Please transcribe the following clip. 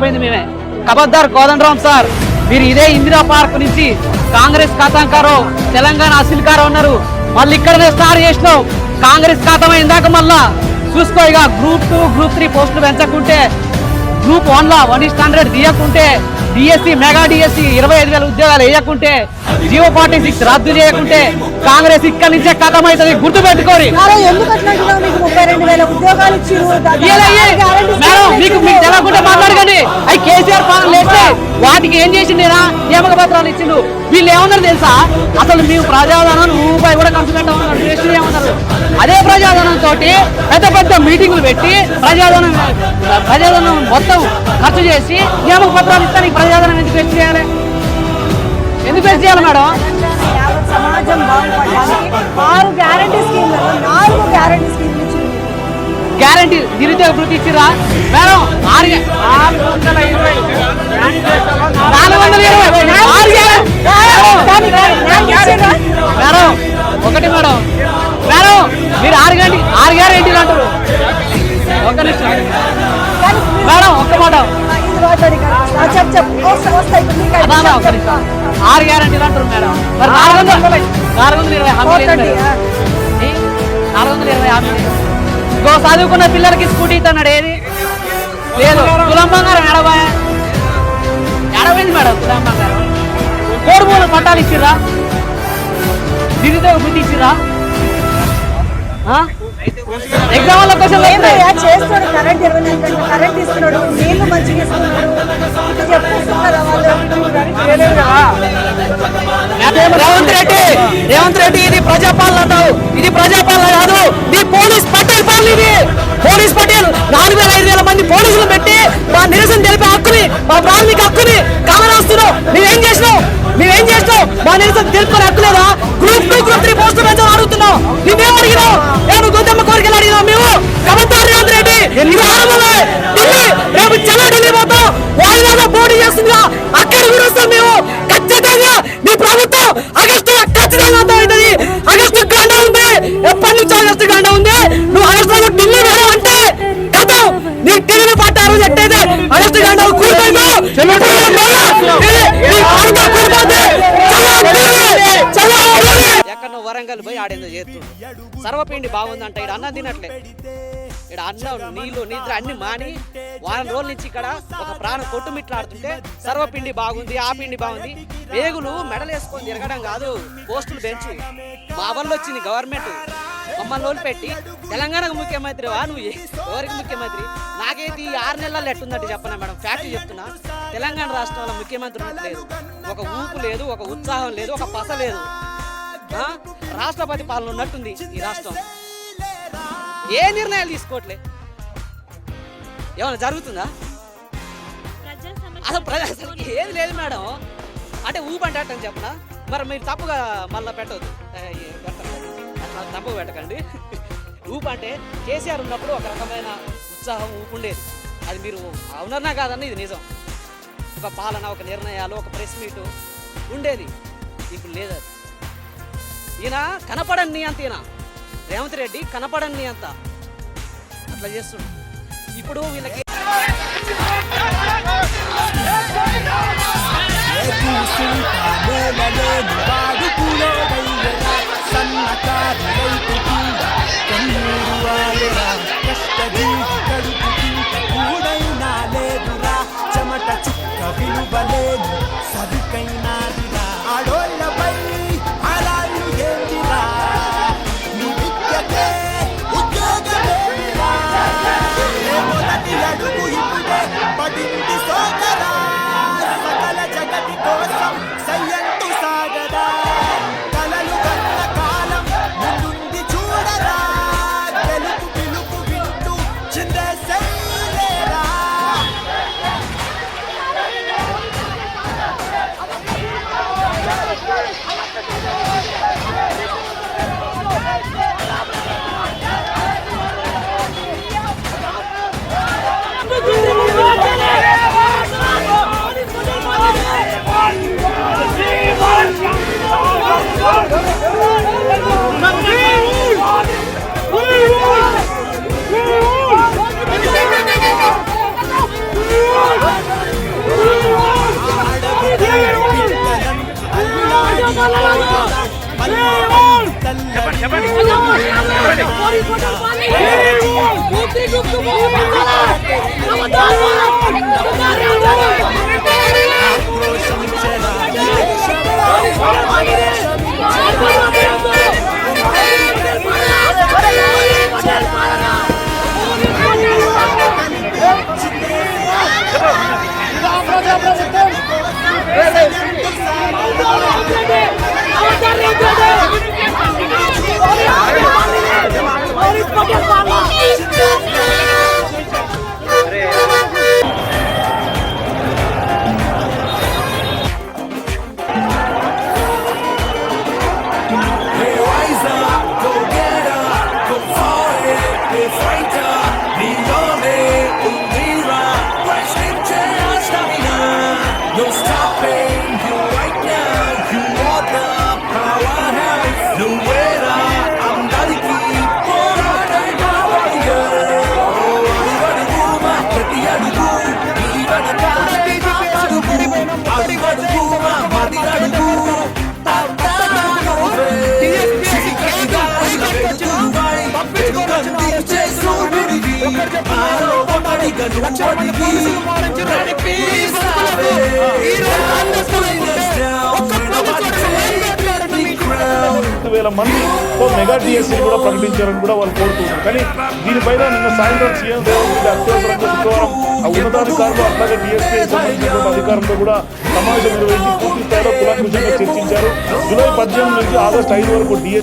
మేమే కబద్దార్ కోదండరామ్ సార్, మీరు ఇదే ఇందిరా పార్క్ నుంచి కాంగ్రెస్ ఖాతాంకారో తెలంగాణ అసిల్కారో ఉన్నారు, మళ్ళీ ఇక్కడనే స్టార్ట్ చేసినావు. కాంగ్రెస్ ఖాతం ఇందాక మళ్ళా చూసుకో. ఇక గ్రూప్ 2 గ్రూప్ 3 పోస్టులు పెంచకుంటే, గ్రూప్ 1లో 1:100 తీయకుంటే, డిఎస్సి మెగా డిఎస్సి 25,000 ఉద్యోగాలు వేయకుంటే, జియో 46 రద్దు చేయకుంటే కాంగ్రెస్ ఇక్కడ నుంచే ఖతం అవుతుంది. గుర్తు పెట్టుకోరి. మీకు తెలవకుండా మాట్లాడకండి. అవి కేసీఆర్ పాలన లేస్తే వాటికి ఏం చేసిండేనా నియామక పత్రాలు ఇచ్చిండు. వీళ్ళు ఏమన్నారు తెలుసా, అసలు మేము ప్రజాధనం రూపాయి కూడా ఖర్చు పెట్టమన్నారు. ఏమన్నారు, అదే ప్రజాధనంతో పెద్ద పెద్ద మీటింగులు పెట్టి ప్రజాధనం మొత్తం ఖర్చు చేసి నియామక పత్రాలు ఇస్తాను. ప్రజాధనం ఎందుకు వేస్ట్ చేయాలి? ఎందుకు వేస్ట్ చేయాలి మేడం? సమాజం బాగుపడడానికి 6 గ్యారంటీ స్కీమ్లలో 4 గ్యారంటీ స్కీమ్లు గ్యారంటీ నిరుద్యోగ వృత్తి ఇచ్చిరా మేడం? 420 మేడం. ఒకటి మేడం, మేడం మీరు 6 గ్యారంటీలు అంటారు. ఒక్క నిమిషం మేడం, ఒక్క మాట. 6 గ్యారంటీలు అంటారు మేడం. మరి 420 హామీలు. ఇంకో చదువుకున్న పిల్లలకి స్కూటీ ఇస్తున్నాడు. ఏది లేదు. తులం బంగారం ఎడబోయింది మేడం. తులం బంగారం కోడుమూల పట్టాలు ఇచ్చిర్రా? నిరుద్యోగ బుద్ధి ఇచ్చిర్రా? ఎగ్జామ్ లో క్వశ్చన్ చేస్తాడు. కరెంట్ 24 గంటలు కరెంట్ ఇస్తున్నాడు, నీళ్లు మంచిగా ఇస్తున్నాడు. రేవంత్ రెడ్డి ఇది ప్రజాపాలన అంటావు. ఇది ప్రజాపాలన కాదు, ఇది పోలీస్ పటేల్ పాలన. ఇది పోలీస్ పటేల్ 4,000-5,000 మంది పోలీసులు పెట్టి మా నిరసన తెలిపే హక్కుని, మా ప్రాథమిక హక్కుని కామరాస్తున్నావు. నువ్వేం చేసినావు? మా నిరసన తెలుపుకునే హక్కు లేదా? గ్రూప్ 2 గ్రూప్ 3 పోస్టులు పెంచాలని అడుగుతున్నావు. నువ్వేం అడిగినావు? నేను గొంతమ్మ కోరికలు అడిగినావు. మేము కబద్దార్ రేవంత్ రెడ్డి రేపు చాలా ఢిల్లీ పోతాం. వాయిదాలో పోటీ చేస్తుందిగా, అక్కడ కూడా వస్తాం. మేము ఖచ్చితంగా మీ ప్రభుత్వం ఆగస్టు ఖచ్చితంగా అవుతుంది. ఆగస్టు గంట ఉంది, ఎప్పటి నుంచి ఆగస్టు గంట ఉంది. నువ్వు ఆగస్టులో ఢిల్లీ వెళ్ళి అంటే కథం నీ ఢిల్లీ పట్టారు. ఎట్టయితే ఆగస్టు గంట కూలిపోయిందో ఎక్కడ వరంగల్ పోయి ఆడేందో చేస్తుంది. సర్వపిండి బాగుందంట. ఇక్కడ అన్నం తినట్లే. ఇక్కడ అన్నం నీళ్లు నిద్ర అన్ని మాని వారం రోజుల నుంచి ఇక్కడ ఒక ప్రాణం కొట్టుమిట్లాడుతుంటే సర్వపిండి బాగుంది, ఆ పిండి బాగుంది. వేగులు మెడలు వేసుకొని తిరగడం కాదు, పోస్టులు పెంచు. మా వల్ల వచ్చింది గవర్నమెంట్ మమ్మల్ని లోన్ పెట్టి తెలంగాణకు ముఖ్యమంత్రివా నువ్వు? ఎవరికి ముఖ్యమంత్రి? నాకైతే ఈ 6 నెలల్లో ఎట్టుందంటే చెప్పనా మేడం, ఫ్యాక్టరీ చెప్తున్నా. తెలంగాణ రాష్ట్రంలో ముఖ్యమంత్రి లేదు, ఒక ఊపు లేదు, ఒక ఉత్సాహం లేదు, ఒక పస లేదు. రాష్ట్రపతి పాలన ఉన్నట్టుంది ఈ రాష్ట్రం. ఏ నిర్ణయాలు తీసుకోవట్లే. ఏమైనా జరుగుతుందా? అసలు ఏది లేదు మేడం. అంటే ఊపంటే అట్టని చెప్పనా? మరి మీరు తప్పుగా మళ్ళీ పెట్టవద్దు, అట్లా తప్పు పెట్టకండి. ఊపంటే కేసీఆర్ ఉన్నప్పుడు ఒక రకమైన ఉత్సాహం ఊపు ఉండేది. అది మీరు అవునన్నా కాదన్న ఇది నిజం. ఒక పాలన, ఒక నిర్ణయాలు, ఒక ప్రెస్ మీటు ఉండేది. ఇప్పుడు లేదు. అది ఈయన కనపడని అంత, ఈయన రేవంత్ రెడ్డి కనపడని అంత అట్లా చేస్తున్నాడు. ఇప్పుడు వీళ్ళకి చెమట చుక్క విలువలేని సరికైనా ఆడోళ్ళపై అలాలు ఏందిరా, నీ విద్యకే ఉద్యోగమేమిరా, మొదటి అడుగు వేల మందితో మెగా డిఎస్సీ కూడా ప్రకటించారని కూడా వాళ్ళు కోరుతున్నారు. కానీ దీనిపైన నిన్న సాయంత్రం సీఎం రేవంత్ రెడ్డి అత్యవసరంగా శుక్రవారం ఆ ఉన్నతాధికారులు అట్లాగే డిఎస్పీ సంబంధించిన అధికారులతో కూడా సమావేశం నిర్వహించి పూర్తి స్థాయిలో కులాంకుశంగా చర్చించారు. జూలై 18 నుంచి ఆగస్టు 5 వరకు